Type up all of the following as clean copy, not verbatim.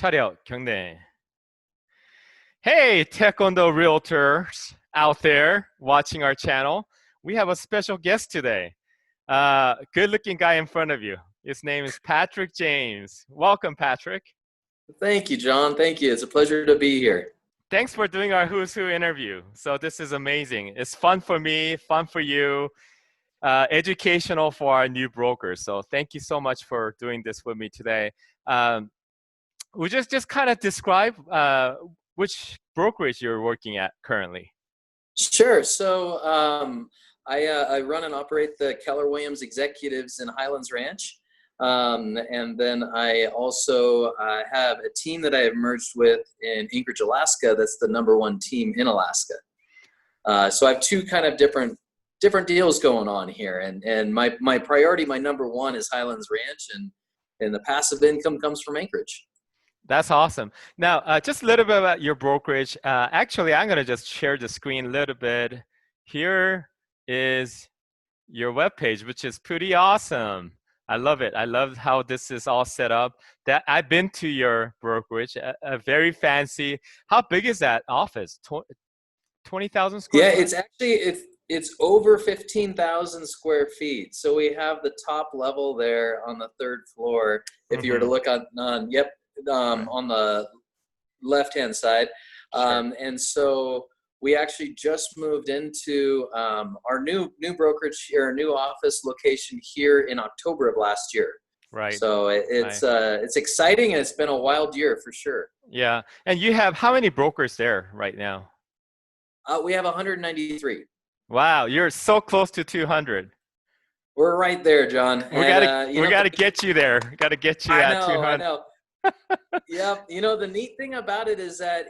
차렷, 경례. Hey, Taekwondo REALTORs out there watching our channel. We have a special guest today. Good-looking guy in front of you. His name is Patrick James. Welcome, Patrick. Thank you, John. Thank you. It's a pleasure to be here. Thanks for doing our Who's Who interview. So this is amazing. It's fun for me, fun for you, educational for our new brokers. So thank you so much for doing this with me today. We just kind of describe which brokerage you're working at currently. Sure. I run and operate the Keller Williams Executives in Highlands Ranch. And then I also have a team that I have merged with in Anchorage, Alaska. That's the #1 team in Alaska. So I have two kind of different deals going on here. And my priority, my #1 is Highlands Ranch, and the passive income comes from Anchorage. That's awesome. Now, just a little bit about your brokerage. Actually, I'm going to just share the screen a little bit. Here is your webpage, which is pretty awesome. I love it. I love how this is all set up. That I've been to your brokerage, a very fancy. How big is that office? 20,000 square Yeah, feet? it's actually it's over 15,000 square feet. So we have the top level there on the 3rd floor. If you were to look on the left-hand side. Sure. And so we actually just moved into our new brokerage here, our new office location here in October of last year. Right. So it's exciting, and it's been a wild year for sure. Yeah. And you have how many brokers there right now? We have 193. Wow, you're so close to 200. We're right there, John. We gotta get you there. Gotta get you at 200. I know. Yeah, the neat thing about it is that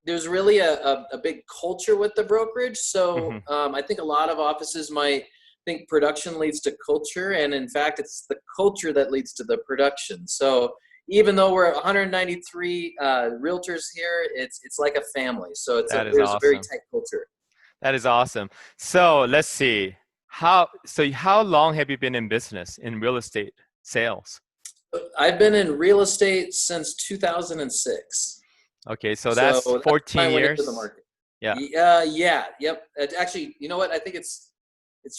there's really a big culture with the brokerage. So I think a lot of offices might think production leads to culture, and in fact, it's the culture that leads to the production. So even though we're 193 realtors here, it's like a family. So there's awesome. a very tight culture. That is awesome. So let's see. How long have you been in business in real estate sales? I've been in real estate since 2006. Okay, so that's 14 years. Into the market. Yeah. Yep. Actually, you know what? I think it's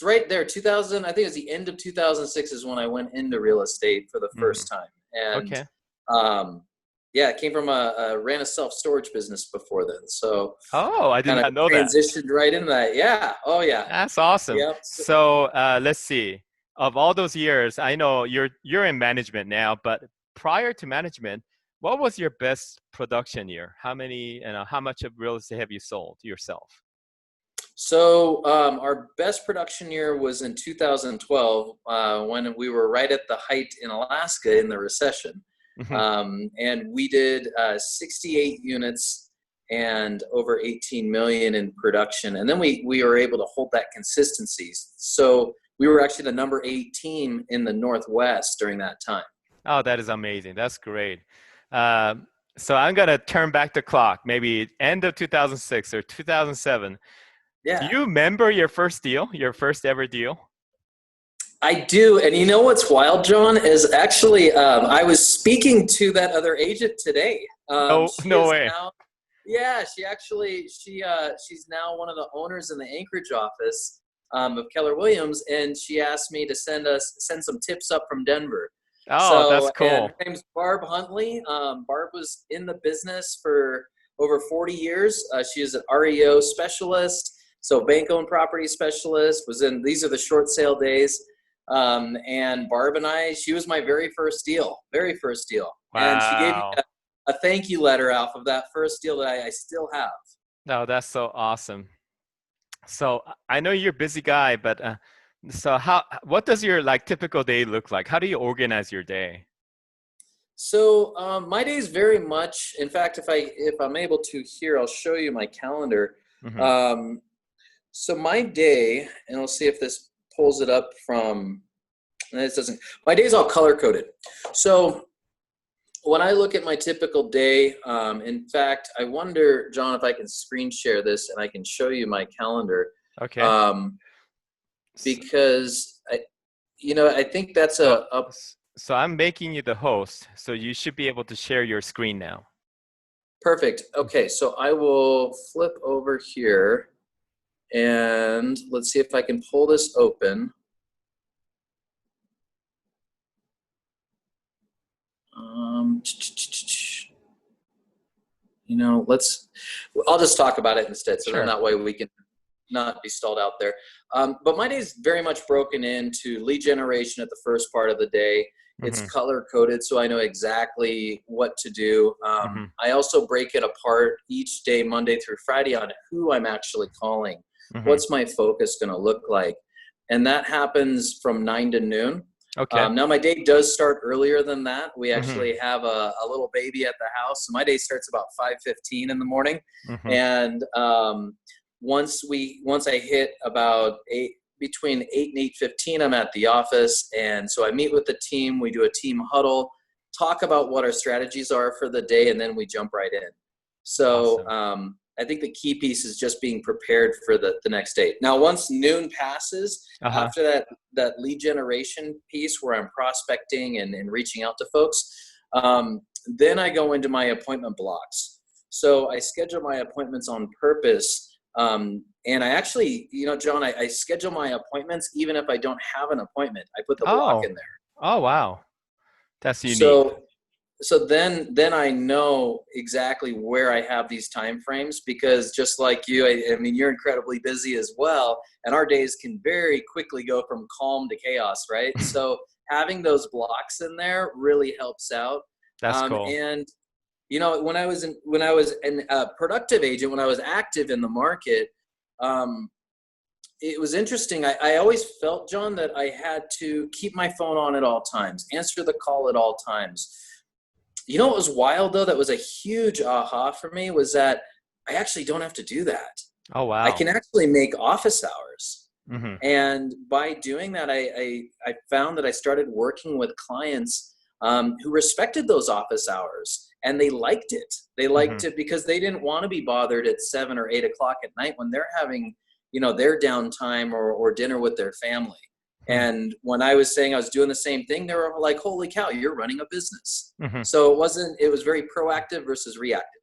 right there. 2000. I think it was the end of 2006 is when I went into real estate for the first time. And okay. I came from ran a self-storage business before then. So I did not know that. Transitioned right into that. Yeah. Oh yeah. That's awesome. Yep. So let's see. Of all those years, I know you're in management now, but prior to management, what was your best production year? How much of real estate have you sold yourself? So our best production year was in 2012 when we were right at the height in Alaska in the recession. And we did 68 units and over 18 million in production. And then we were able to hold that consistency. So we were actually the #8 team in the Northwest during that time. Oh, that is amazing. That's great. So I'm going to turn back the clock, maybe end of 2006 or 2007. Yeah. Do you remember your first deal, your first ever deal? I do. And you know what's wild, John, is actually I was speaking to that other agent today. No way. She's now one of the owners in the Anchorage office of Keller Williams, and she asked me to send some tips up from Denver. Oh, that's cool. And her name's Barb Huntley. Barb was in the business for over 40 years. She is an REO specialist, so bank-owned property specialist. These are the short sale days. And Barb and she was my very first deal. Wow. And she gave me a thank you letter off of that first deal that I still have. No, that's so awesome. So I know you're a busy guy, but what does your typical day look like? How do you organize your day? So my day is very much, in fact, if I'm able to here, I'll show you my calendar. So my day, and I'll see if this pulls it up from, this doesn't, my day's all color coded. So when I look at my typical day, in fact, I wonder, John, if I can screen share this and I can show you my calendar. Okay. Because I think that's So I'm making you the host, so you should be able to share your screen now. Perfect. Okay, so I will flip over here and let's see if I can pull this open. You know, I'll just talk about it instead, so then Sure. that way we can not be stalled out there. But my day is very much broken into lead generation at the first part of the day. It's Mm-hmm. color coded, so I know exactly what to do. Mm-hmm. I also break it apart each day, Monday through Friday, on who I'm actually calling. Mm-hmm. What's my focus going to look like? And that happens from 9 to noon. Okay. Now my day does start earlier than that. We Mm-hmm. actually have a little baby at the house. So my day starts about 5:15 in the morning. Mm-hmm. And once I hit about between 8 and 8:15, I'm at the office. And so I meet with the team. We do a team huddle, talk about what our strategies are for the day, and then we jump right in. So Awesome. I think the key piece is just being prepared for the next day. Now, once noon passes, Uh-huh. after that lead generation piece where I'm prospecting and reaching out to folks, then I go into my appointment blocks. So I schedule my appointments on purpose. And I actually, you know, John, I schedule my appointments even if I don't have an appointment. I put the block Oh. in there. Oh, wow. That's unique. So then I know exactly where I have these time frames, because just like you, I mean, you're incredibly busy as well, and our days can very quickly go from calm to chaos, right? So having those blocks in there really helps out. That's cool. And you know, when I was a productive agent, when I was active in the market, um, it was interesting. I always felt, John, that I had to keep my phone on at all times, answer the call at all times. You know what was wild, though, that was a huge aha for me, was that I actually don't have to do that. Oh, I wow. can actually make office hours. Mm-hmm. And by doing that, I found that I started working with clients who respected those office hours, and they liked it. They Mm-hmm. liked it because they didn't want to be bothered at 7 or 8 o'clock at night when they're having, you know, their downtime or dinner with their family. And when I was saying I was doing the same thing, they were like, holy cow, you're running a business. Mm-hmm. So it was very proactive versus reactive.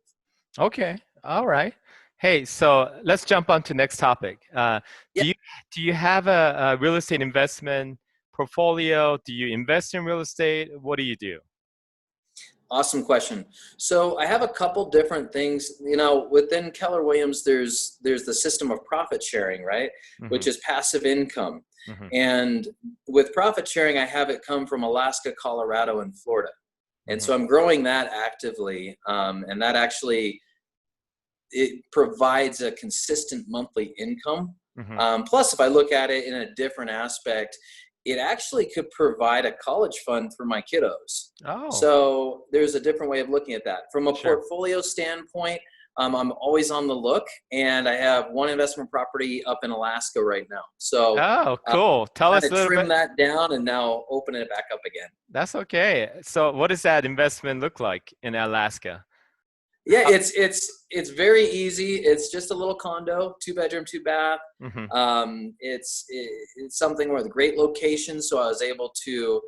Okay. All right. Hey, so let's jump on to next topic. Yeah. Do you have a real estate investment portfolio? Do you invest in real estate? What do you do? Awesome question. So I have a couple different things. You know, within Keller Williams, there's the system of profit sharing, right? Mm-hmm. Which is passive income. Mm-hmm. And with profit sharing, I have it come from Alaska, Colorado, and Florida. And Mm-hmm. so I'm growing that actively. And that actually, it provides a consistent monthly income. Mm-hmm. Plus, if I look at it in a different aspect, it actually could provide a college fund for my kiddos. Oh, So there's a different way of looking at that. From a sure. portfolio standpoint, I'm always on the look, and I have one investment property up in Alaska right now. So Oh, cool. Tell kind us of a little trim bit. that down and now open it back up again. That's okay. So what does that investment look like in Alaska? Yeah, How- it's very easy. It's just a little condo, 2 bedroom, 2 bath. Mm-hmm. It's something with a great location, so I was able to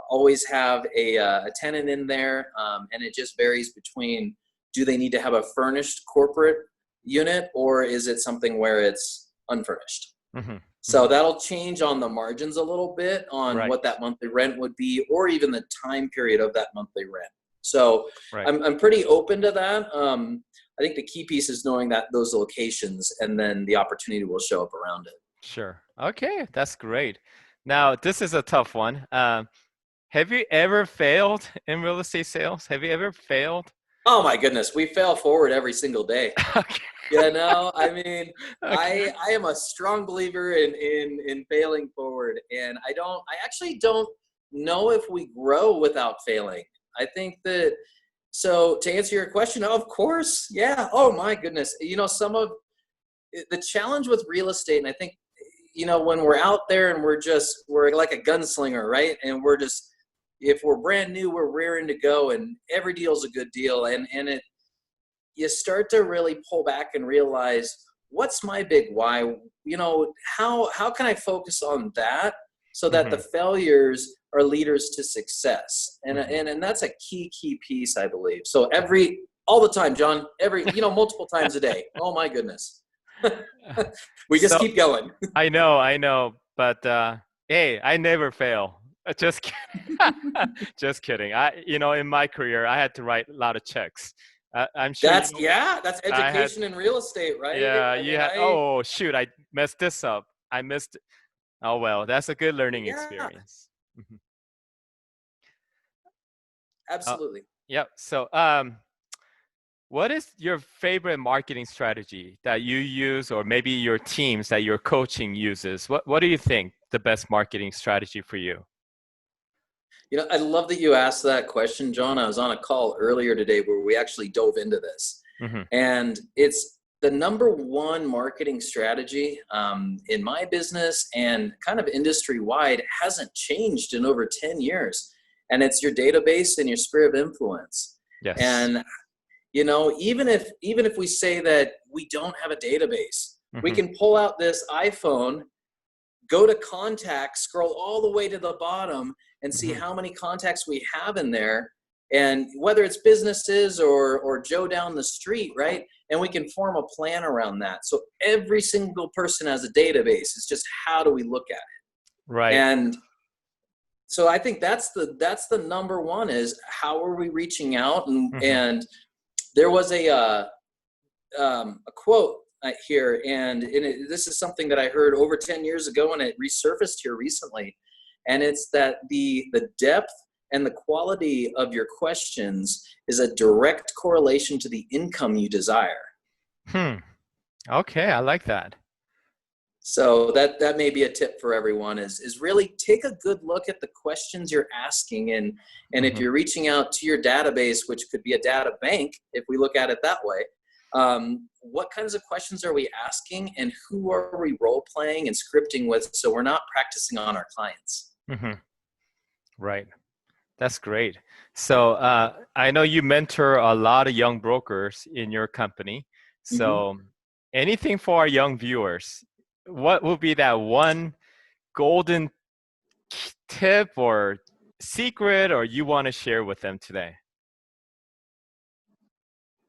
always have a tenant in there, and it just varies between, do they need to have a furnished corporate unit, or is it something where it's unfurnished? Mm-hmm. So that'll change on the margins a little bit on Right. what that monthly rent would be, or even the time period of that monthly rent. So Right. I'm pretty open to that. I think the key piece is knowing that those locations, and then the opportunity will show up around it. Sure. Okay, that's great. Now, this is a tough one. Have you ever failed in real estate sales? Have you ever failed? Oh my goodness, we fail forward every single day. Okay. You know, I mean, Okay. I am a strong believer in failing forward, and I actually don't know if we grow without failing. I think that, so to answer your question, of course, yeah. Oh my goodness, you know, some of the challenge with real estate, and I think, you know, when we're out there and we're like a gunslinger, right? And we're just, if we're brand new, we're raring to go, and every deal's a good deal, and it, you start to really pull back and realize, what's my big why? You know, how can I focus on that so that the failures are leaders to success. And that's a key piece, I believe. So all the time, John, multiple times a day. Oh my goodness. We just keep going. I know, but hey, I never fail. Just kidding. Just kidding. In my career, I had to write a lot of checks. I'm sure that's education in real estate, right? Yeah, oh shoot, I messed this up. I missed. Oh well, that's a good learning experience. Absolutely. Yep. So, what is your favorite marketing strategy that you use, or maybe your teams that your coaching uses? What do you think the best marketing strategy for you? I love that you asked that question, John. I was on a call earlier today where we actually dove into this. And it's the number one marketing strategy in my business and kind of industry-wide hasn't changed in over 10 years. And it's your database and your sphere of influence. Yes. And, even if we say that we don't have a database, we can pull out this iPhone, go to contacts, scroll all the way to the bottom and see how many contacts we have in there. And whether it's businesses or Joe down the street, right? And we can form a plan around that. So every single person has a database. It's just how do we look at it? Right. And so I think that's the number one is how are we reaching out? And there was a quote here, and this is something that I heard over 10 years ago, and it resurfaced here recently. And it's that the depth and the quality of your questions is a direct correlation to the income you desire. Okay, I like that. So that may be a tip for everyone is really take a good look at the questions you're asking. And if you're reaching out to your database, which could be a data bank, if we look at it that way, what kinds of questions are we asking and who are we role playing and scripting with so we're not practicing on our clients? Right. That's great. So I know you mentor a lot of young brokers in your company. So anything for our young viewers, what would be that one golden tip or secret or you want to share with them today?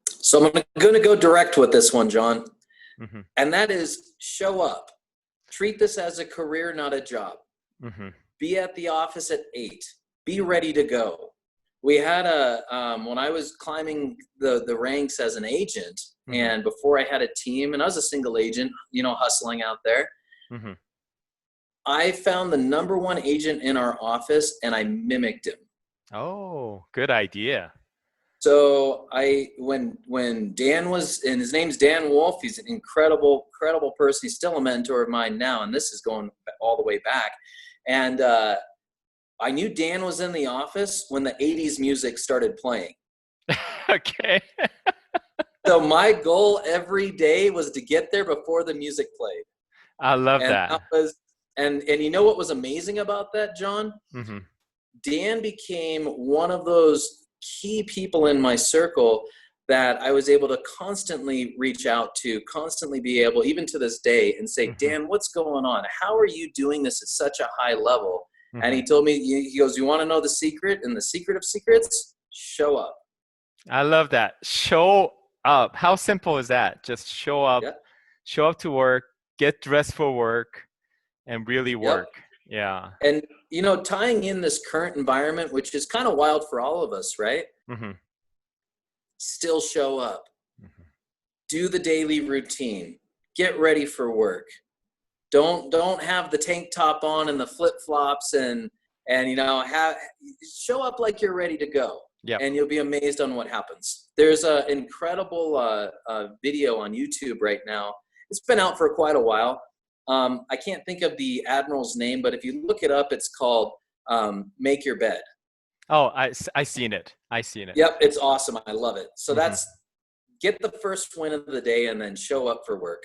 So I'm going to go direct with this one, John. And that is show up. Treat this as a career, not a job. Be at the office at 8. Be ready to go. We had when I was climbing the ranks as an agent and before I had a team and I was a single agent, hustling out there, I found the number one agent in our office and I mimicked him. Oh, good idea. So when Dan was, and his name's Dan Wolf, he's an incredible person. He's still a mentor of mine now, and this is going all the way back. And I knew Dan was in the office when the 80s music started playing. Okay. So my goal every day was to get there before the music played. I love that. And you know what was amazing about that, John? Dan became one of those key people in my circle that I was able to constantly reach out to, constantly be able, even to this day, and say, Dan, what's going on? How are you doing this at such a high level? And he told me, he goes, you want to know the secret? And the secret of secrets? Show up. I love that. Show up. How simple is that? Just show up. Yep. Show up to work, get dressed for work, and really work. Yep. Yeah. And, tying in this current environment, which is kind of wild for all of us, right? Still show up. Do the daily routine. Get ready for work. Don't have the tank top on and the flip-flops and show up like you're ready to go. Yep. And you'll be amazed on what happens. There's an incredible video on YouTube right now. It's been out for quite a while. I can't think of the admiral's name, but if you look it up, it's called Make Your Bed. Oh, I seen it. Yep, it's awesome. I love it. So that's get the first win of the day and then show up for work.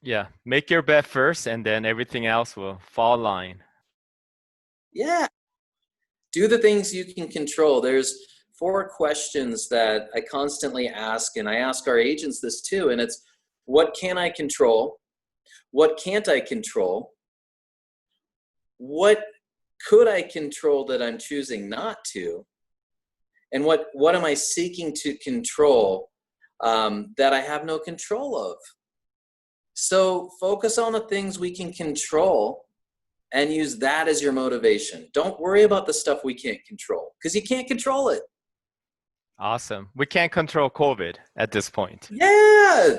Yeah, make your bed first and then everything else will fall in line. Yeah. Do the things you can control. There's 4 questions that I constantly ask, and I ask our agents this too, and it's what can I control? What can't I control? What could I control that I'm choosing not to? And what am I seeking to control that I have no control of? So focus on the things we can control and use that as your motivation. Don't worry about the stuff we can't control, because you can't control it. Awesome. We can't control COVID at this point. Yeah,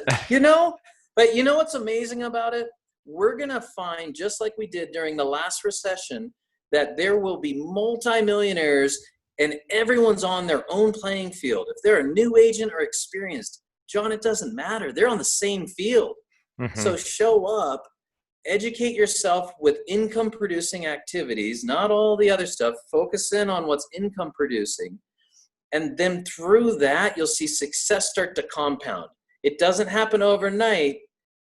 but you know what's amazing about it? We're going to find, just like we did during the last recession, that there will be multimillionaires and everyone's on their own playing field. If they're a new agent or experienced, John, it doesn't matter. They're on the same field. So show up, educate yourself with income producing activities, not all the other stuff. Focus in on what's income producing. And then through that, you'll see success start to compound. It doesn't happen overnight,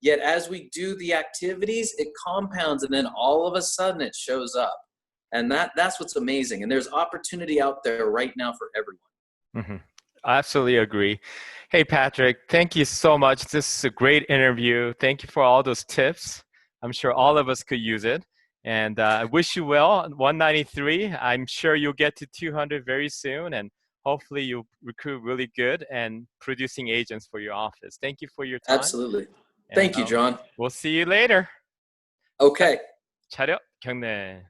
yet as we do the activities, it compounds, and then all of a sudden it shows up. And that's what's amazing. And there's opportunity out there right now for everyone. I absolutely agree. Hey, Patrick, thank you so much. This is a great interview. Thank you for all those tips. I'm sure all of us could use it. And I wish you well. 193, I'm sure you'll get to 200 very soon. And hopefully you'll recruit really good and producing agents for your office. Thank you for your time. Absolutely. Thank you, John. We'll see you later. Okay. 차렷 경례.